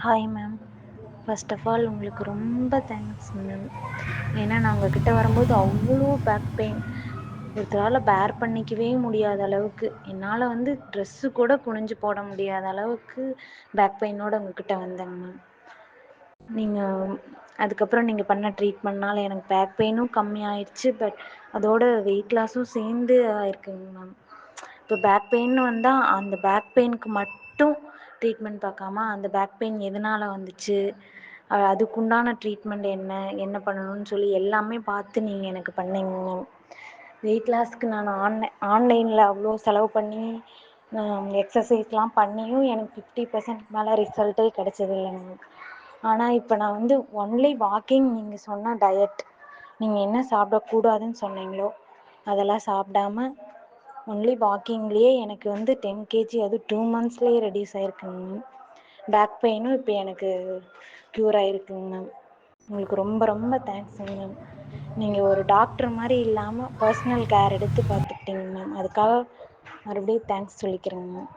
Hi ma'am. First of all உங்களுக்கு ரொம்ப thanks ma'am. ஏன்னா நான் உங்ககிட்ட வரும்போது அவ்வளோ பேக் பெயின் ஒருத்தரால் பேர் பண்ணிக்கவே முடியாத அளவுக்கு, என்னால் வந்து ட்ரெஸ்ஸு கூட குனிஞ்சு போட முடியாத அளவுக்கு பேக் பெயினோட உங்ககிட்ட வந்தேங்க மேம். நீங்கள் அதுக்கப்புறம் நீங்கள் பண்ண ட்ரீட்மெண்ட்னால எனக்கு பேக் பெயினும் கம்மியாயிடுச்சு. பட் அதோட வெயிட் லாஸும் சேர்ந்து ஆயிருக்குங்க மேம். இப்போ பேக் பெயின்னு வந்தால் அந்த பேக் பெயினுக்கு மட்டும் ட்ரீட்மெண்ட் பார்க்காம அந்த பேக் பெயின் எதனால் வந்துச்சு, அதுக்குண்டான ட்ரீட்மெண்ட் என்ன பண்ணணும்னு சொல்லி எல்லாமே பார்த்து நீங்கள் எனக்கு பண்ணீங்க மேம். வெயிட் லாஸ்க்கு நான் ஆன்லைனில் அவ்வளோ செலவு பண்ணி எக்ஸசைஸ்லாம் பண்ணியும் எனக்கு 50% மேலே ரிசல்ட்டே கிடைச்சது இல்லைங்க மேம். ஆனால் இப்போ நான் வந்து ஒன்லி வாக்கிங், நீங்கள் சொன்ன டயட், நீங்கள் என்ன சாப்பிடக்கூடாதுன்னு சொன்னீங்களோ அதெல்லாம் சாப்பிடாம ஒன்லி வாக்கிங்லேயே எனக்கு வந்து 10 kg அது 2 monthsலேயே ரெடியூஸ் ஆகிருக்குங்க மேம். பேக் பெயினும் இப்போ எனக்கு க்யூர் ஆகிருக்குங்க மேம். உங்களுக்கு ரொம்ப ரொம்ப தேங்க்ஸுங்க மேம். நீங்கள் ஒரு டாக்டர் மாதிரி இல்லாமல் பர்சனல் கேர் எடுத்து பார்த்துக்கிட்டீங்க மேம். அதுக்காக மறுபடியும் தேங்க்ஸ் சொல்லிக்கிறேங்க மேம்.